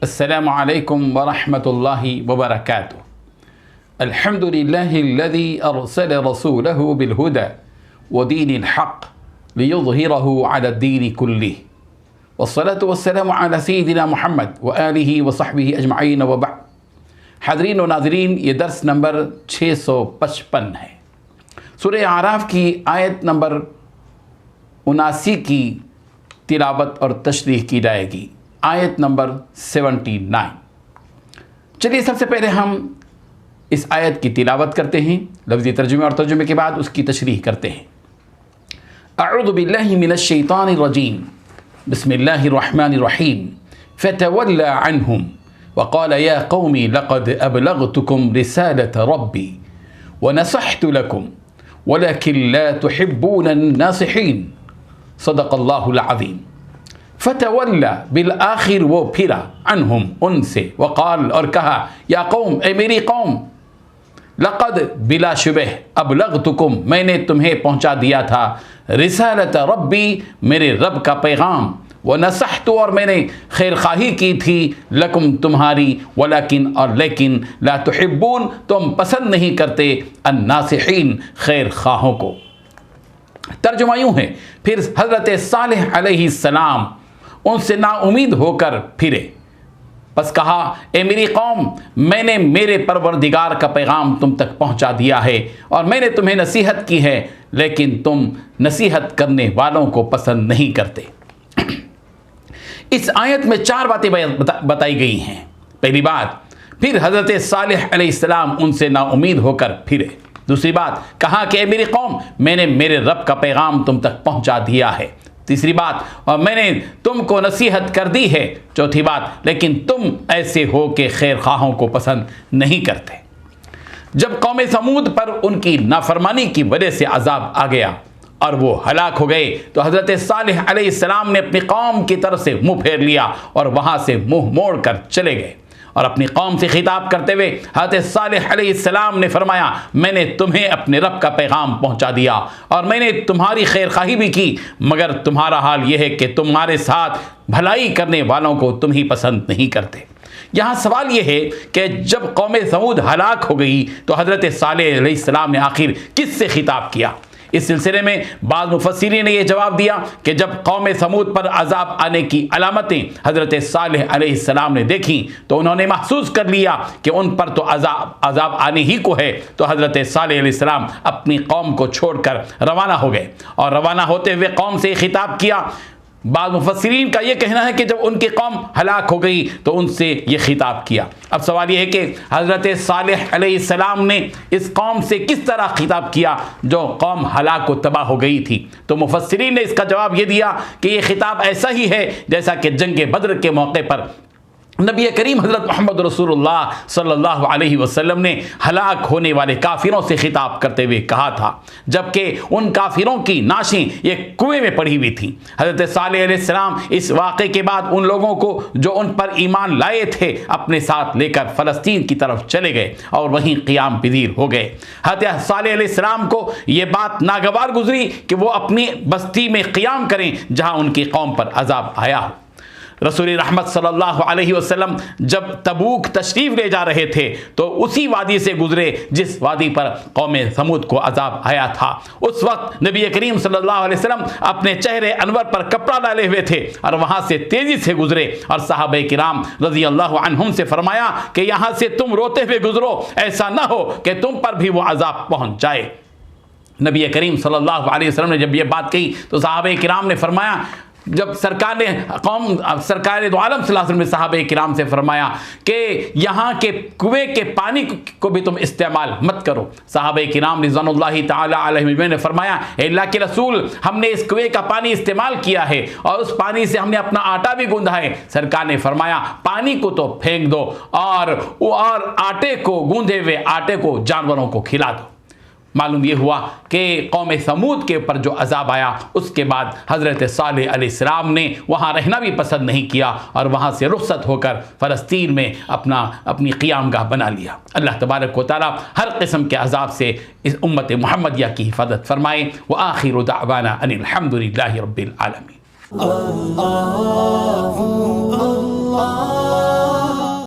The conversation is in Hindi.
अस्सलामु अलैकुम वरहमतुल्लाहि वबरकातुहू। अल्हम्दुलिल्लाहिल्लज़ी अरसल रसूलहु बिलहुदा व दीनिल हक़ लियुज़हिरहु अलद्दीनि कुल्लिहि वस्सलातु वस्सलामु अला सय्यिदिना मुहम्मद व आलिहि व सहबिहि अजमईन व बअद। हाज़रीन व नाज़रीन, ये दर्स नंबर 655 है। सूरह आराफ की आयत नंबर 79 की तिलावत और तशरीह की जाएगी। आयत नंबर 79। चलिए सबसे पहले हम इस आयत की तिलावत करते हैं, लफ्ज़ी तर्जुमे और तर्जुमे के बाद उसकी तशरीह करते हैं। अऊज़ु बिल्लाहि मिनश शैतानिर रजीम, बिस्मिल्लाहिर रहमानिर रहीम। फतवल्ला अन्हुम वक़ाल या क़ौमी लक़द अबलग़तुकुम रिसालत रब्बी व नसहतु लकुम वलकिन ला तुहिब्बूनन नासिहीन। सदक़ल्लाहुल अज़ीम। फतवल्ला बिल आखिर वो फिरा, अनहुम उनसे, वक़ाल और कहा, या कौम ए मेरी कौम, लक़द बिलाशुबह अबलग़तुकुम मैंने तुम्हें पहुँचा दिया था, रिसालत रब्बी मेरे रब का पैगाम, व नसहतु और मैंने खैर खाही की थी, लकुम तुम्हारी, वलकिन और लेकिन, ला तुहिब्बून तुम पसंद नहीं करते, अन्नासिहीन खैर खाहों को। तर्जुमा यूँ है, फिर हज़रत सालेह अलैहिस्सलाम उनसे नाउमीद होकर फिरे, बस कहा, ए मेरी कौम, मैंने मेरे परवरदिगार का पैगाम तुम तक पहुंचा दिया है और मैंने तुम्हें नसीहत की है, लेकिन तुम नसीहत करने वालों को पसंद नहीं करते। इस आयत में 4 बातें बताई गई हैं। पहली बात, फिर हज़रत सालेह अलैहिस्सलाम उनसे नाउमीद होकर फिरे। दूसरी बात, कहा कि ए मेरी कौम, मैंने मेरे रब का पैगाम तुम तक पहुंचा दिया है। तीसरी बात, और मैंने तुमको नसीहत कर दी है। चौथी बात, लेकिन तुम ऐसे हो कि खैर खाहों को पसंद नहीं करते। जब कौम समूद पर उनकी नाफरमानी की वजह से अजाब आ गया और वो हलाक हो गए, तो हज़रत सालेह अलैहिस्सलाम ने अपनी कौम की तरफ से मुँह फेर लिया और वहाँ से मुँह मोड़ कर चले गए और अपनी कौम से खिताब करते हुए हज़रत सालेह अलैहिस्सलाम ने फरमाया, मैंने तुम्हें अपने रब का पैगाम पहुंचा दिया और मैंने तुम्हारी खैर खाही भी की, मगर तुम्हारा हाल यह है कि तुम्हारे साथ भलाई करने वालों को तुम ही पसंद नहीं करते। यहाँ सवाल यह है कि जब कौम समूद हलाक हो गई तो हज़रत सालेह अलैहिस्सलाम ने आखिर किससे खिताब किया? इस सिलसिले में बाद मुफस्सिरीन ने यह जवाब दिया कि जब कौम समूद पर अजाब आने की अलामतें हज़रत सालेह अलैहिस्सलाम ने देखी तो उन्होंने महसूस कर लिया कि उन पर तो अजाब आने ही को है, तो हज़रत सालेह अलैहिस्सलाम अपनी कौम को छोड़कर रवाना हो गए और रवाना होते हुए कौम से खिताब किया। बाद मुफस्सिरीन का यह कहना है कि जब उनकी कौम हलाक हो गई तो उनसे ये खिताब किया। अब सवाल यह है कि हज़रत सालेह अलैहिस्सलाम ने इस कौम से किस तरह खिताब किया जो कौम हलाक व तबाह हो गई थी? तो मुफस्सिरीन ने इसका जवाब ये दिया कि ये खिताब ऐसा ही है जैसा कि जंग बद्र के मौके पर नबी करीम हज़रत मोहम्मद रसूलुल्लाह सल्लल्लाहु अलैहि वसल्लम ने हलाक होने वाले काफिरों से खिताब करते हुए कहा था, जबकि उन काफिरों की नाशें एक कुएं में पड़ी हुई थी। हज़रत सालेह अलैहिस्सलाम इस वाक़े के बाद उन लोगों को जो उन पर ईमान लाए थे अपने साथ लेकर फ़लस्तीन की तरफ चले गए और वहीं क़ियाम पज़ीर हो गए। हज़रत सालेह अलैहिस्सलाम को ये बात नागवार गुजरी कि वो अपनी बस्ती में क़ियाम करें जहाँ उनकी कौम पर अजाब आया हो। रसूल रहमत सल्लल्लाहु अलैहि वसल्लम जब तबूक तशरीफ़ ले जा रहे थे तो उसी वादी से गुजरे जिस वादी पर कौम समूद को अजाब आया था। उस वक्त नबी करीम सल्लल्लाहु अलैहि वसल्लम अपने चेहरे अनवर पर कपड़ा डाले हुए थे और वहाँ से तेज़ी से गुजरे और सहाबा किराम रज़ी अल्लाह अन्हुम से फरमाया कि यहाँ से तुम रोते हुए गुजरो, ऐसा ना हो कि तुम पर भी वो अजाब पहुँच जाए। नबी करीम सल्लल्लाहु अलैहि वसल्लम ने जब ये बात कही तो सहाबा किराम ने फरमाया, जब सरकार दो आलम सल्लल्लाहु अलैहि वसल्लम ने सहाबे किराम से फरमाया कि यहाँ के कुएं के पानी को भी तुम इस्तेमाल मत करो। सहाबे किराम रिज़वानुल्लाहि ताला अलैहिम ने फरमाया, अल्लाह के रसूल, हमने इस कुएं का पानी इस्तेमाल किया है और उस पानी से हमने अपना आटा भी गूंधा है। सरकार ने फरमाया, पानी को तो फेंक दो और आटे को, गूंधे हुए आटे को जानवरों को खिला दो। मालूम ये हुआ कि कौम समूद के ऊपर जो अजाब आया उसके बाद हज़रत सालेह अलैहिस्सलाम ने वहाँ रहना भी पसंद नहीं किया और वहाँ से रुखसत होकर फ़लस्तीन में अपनी क़ियामगाह बना लिया। अल्लाह तबारक व तआला हर किस्म के अजाब से इस उम्मत मुहम्मदिया की हिफाजत फरमाए। व आखिरु दाअवाना अनिल हम्दुलिल्लाहि रब्बिल आलमीन। Allah